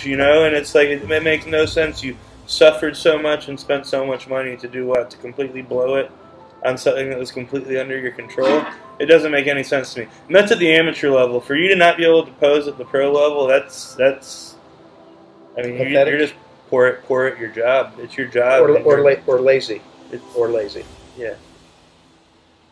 you know, and it's like, it makes no sense. You suffered so much and spent so much money to do what? To completely blow it on something that was completely under your control? It doesn't make any sense to me. And that's at the amateur level. For you to not be able to pose at the pro level, that's I mean, you're just poor at your job. It's your job. Or lazy. Or lazy. Yeah.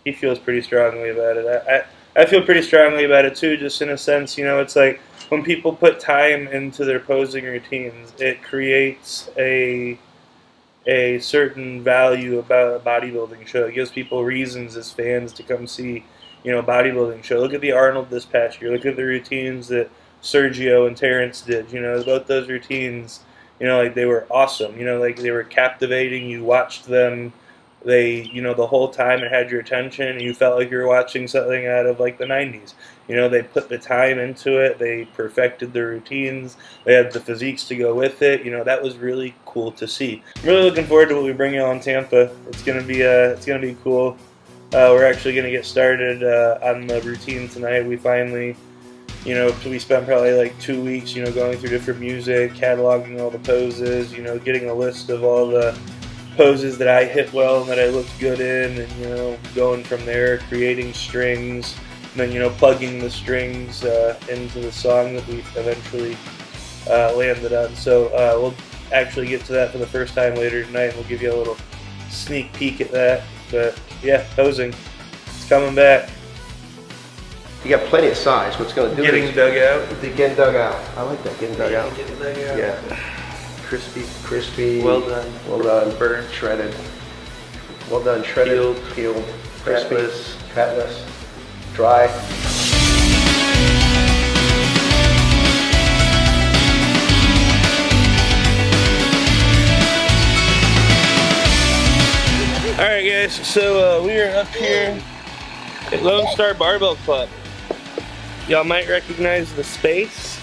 He feels pretty strongly about it. I feel pretty strongly about it too, just in a sense, you know, it's like when people put time into their posing routines, it creates a certain value about a bodybuilding show. It gives people reasons as fans to come see, you know, a bodybuilding show. Look at the Arnold this past year. Look at the routines that Sergio and Terrence did. You know, both those routines, you know, like they were awesome. You know, like they were captivating. You watched them. They, you know, the whole time it had your attention, and you felt like you were watching something out of like the 90s. You know, they put the time into it. They perfected their routines. They had the physiques to go with it. You know, that was really cool to see. I'm really looking forward to what we bring you on Tampa. It's gonna be cool. We're actually gonna get started on the routine tonight. We finally, you know, we spent probably like 2 weeks, you know, going through different music, cataloging all the poses, you know, getting a list of all the poses that I hit well and that I looked good in, and, you know, going from there, creating strings, and then, you know, plugging the strings into the song that we eventually landed on. So we'll actually get to that for the first time later tonight, and we'll give you a little sneak peek at that. But yeah, posing, it's coming back. You got plenty of size. What's going to do Getting dug out. Getting dug out. I like that, getting dug out. Getting dug out. Yeah. Crispy. Well done. Well done. Burnt. Shredded. Well done. Shredded. Peeled. Crispy. Fatless. Fatless. Dry. Alright guys, so we are up here at Lone Star Barbell Club. Y'all might recognize the space.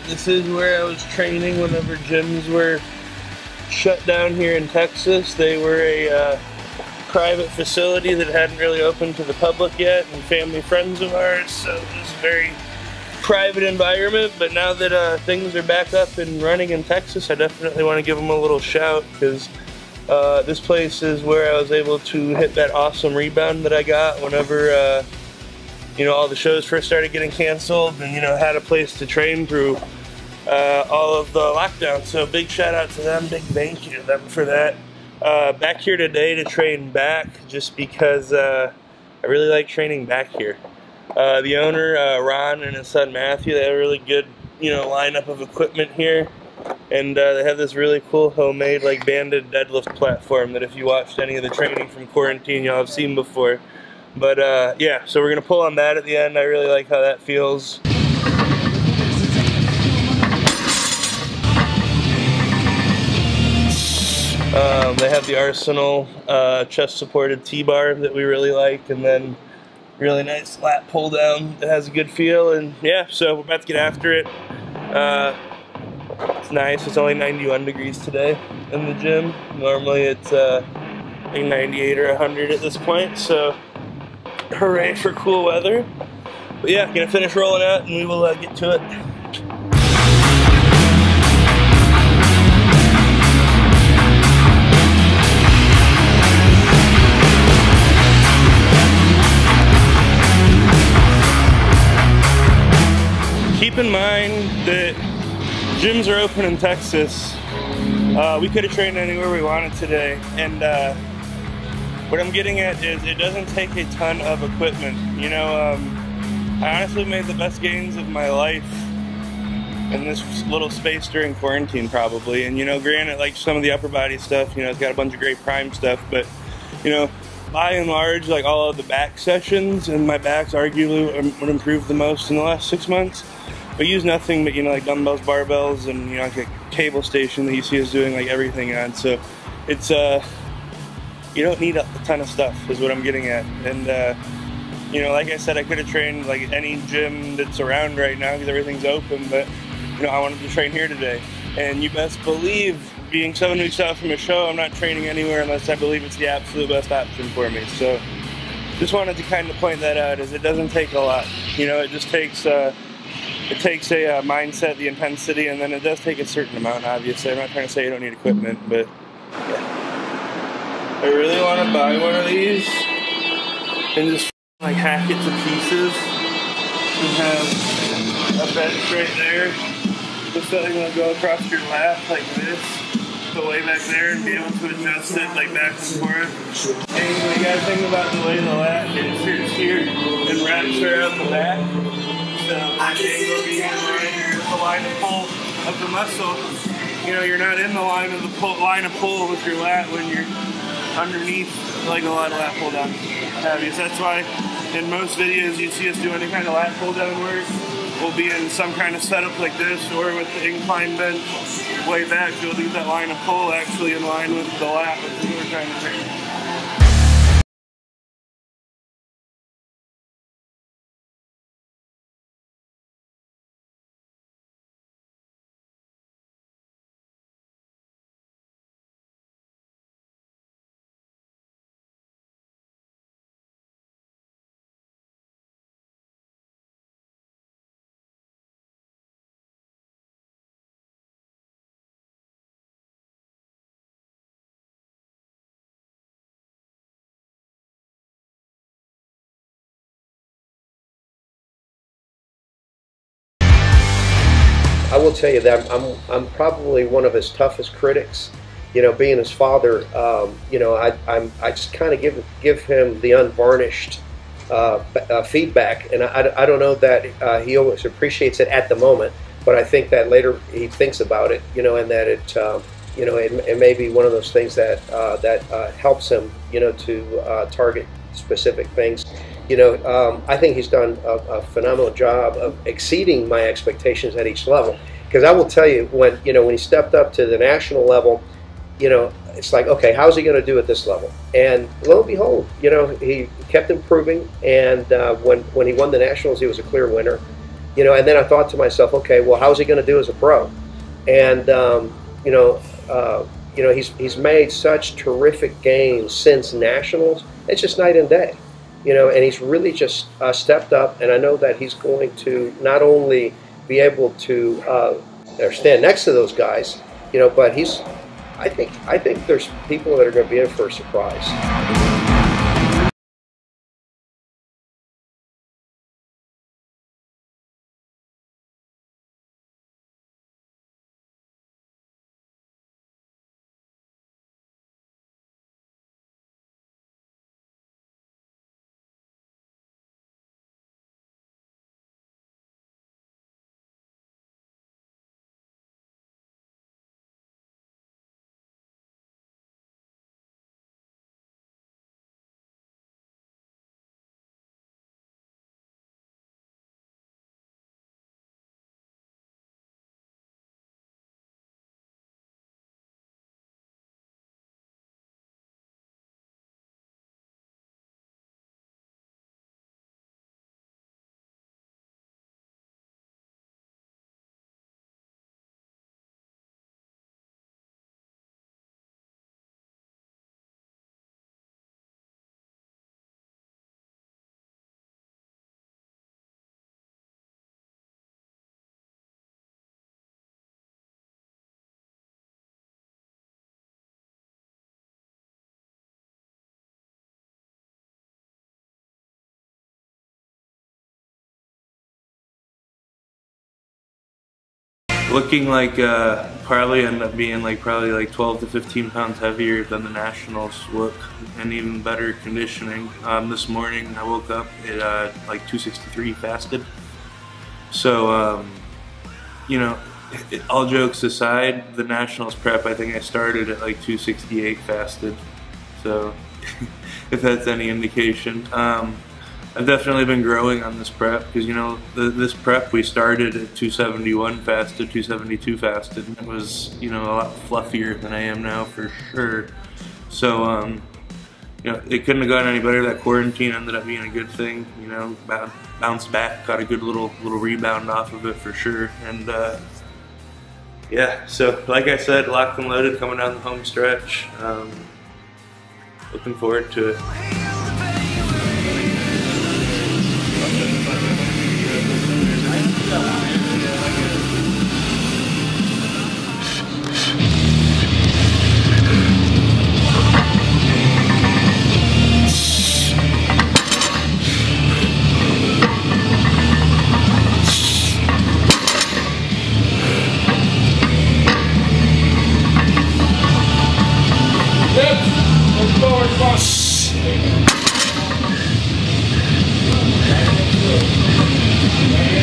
This is where I was training whenever gyms were shut down here in Texas. They were a private facility that hadn't really opened to the public yet, and family friends of ours, so it was a very private environment. But now that things are back up and running in Texas, I definitely want to give them a little shout, because this place is where I was able to hit that awesome rebound that I got whenever you know, all the shows first started getting canceled, and, you know, had a place to train through all of the lockdown. So big shout out to them, big thank you to them for that. Back here today to train back, just because I really like training back here. The owner, Ron, and his son Matthew, they have a really good, you know, lineup of equipment here. And they have this really cool homemade, like, banded deadlift platform that if you watched any of the training from quarantine, y'all have seen before. But yeah, so we're gonna pull on that at the end. I really like how that feels. They have the Arsenal chest supported T-bar that we really like, and then really nice lat pull down that has a good feel. And yeah, so we're about to get after it. It's nice. It's only 91 degrees today in the gym. Normally it's like 98 or 100 at this point, so hooray for cool weather. But yeah, gonna finish rolling out and we will get to it. Keep in mind that gyms are open in Texas. We could have trained anywhere we wanted today, and what I'm getting at is it doesn't take a ton of equipment. You know, I honestly made the best gains of my life in this little space during quarantine, probably. And, you know, granted, like some of the upper body stuff, you know, it's got a bunch of great prime stuff, but, you know, by and large, like all of the back sessions, and my back's arguably what improved the most in the last 6 months. We use nothing but, you know, like dumbbells, barbells, and, you know, like a cable station that you see us doing like everything on. So it's you don't need a ton of stuff is what I'm getting at. And you know, like I said, I could have trained like any gym that's around right now because everything's open, but, you know, I wanted to train here today. And you best believe, being 7 weeks out from a show, I'm not training anywhere unless I believe it's the absolute best option for me. So just wanted to kind of point that out, as it doesn't take a lot. You know, it just takes it takes a mindset, the intensity, and then it does take a certain amount, obviously. I'm not trying to say you don't need equipment, but yeah. I really want to buy one of these and just like hack it to pieces and have a bench right there. Just so you're going to go across your lap like this, the way back there, and be able to adjust it like back and forth. And you got to think about the way the lat is. It's here and wraps around the back. So the angle being in line with the line of pull of the muscle. You know, you're not in the line of pull with your lat when you're underneath, like a lot of lat pull down heavy. So that's why in most videos you see us do any kind of lat pull down work, we'll be in some kind of setup like this, or with the incline bench way back, you'll leave that line of pull actually in line with the lat, which is what we're trying to do. I will tell you that I'm probably one of his toughest critics. You know, being his father, you know, I just kind of give him the unvarnished feedback, and I don't know that he always appreciates it at the moment, but I think that later he thinks about it, you know, and that it you know, it may be one of those things that helps him, you know, to target specific things. You know, I think he's done a phenomenal job of exceeding my expectations at each level. Because I will tell you, when he stepped up to the national level, you know, it's like, okay, how's he going to do at this level? And lo and behold, you know, he kept improving. And when he won the nationals, he was a clear winner. You know, and then I thought to myself, okay, well, how's he going to do as a pro? And you know, he's made such terrific gains since nationals. It's just night and day. You know, and he's really just stepped up, and I know that he's going to not only be able to or stand next to those guys, you know, but I think there's people that are going to be in for a surprise. Looking like probably end up being probably like 12 to 15 pounds heavier than the nationals look, and even better conditioning. This morning I woke up at like 263 fasted. So you know, all jokes aside, the nationals prep, I think I started at like 268 fasted. So if that's any indication. I've definitely been growing on this prep, because, you know, this prep we started at 271 fasted, 272 fasted. It was, you know, a lot fluffier than I am now for sure. So, you know, it couldn't have gone any better. That quarantine ended up being a good thing, you know, bounced back, got a good little rebound off of it for sure. And yeah, so like I said, locked and loaded coming down the home stretch. Looking forward to it. it.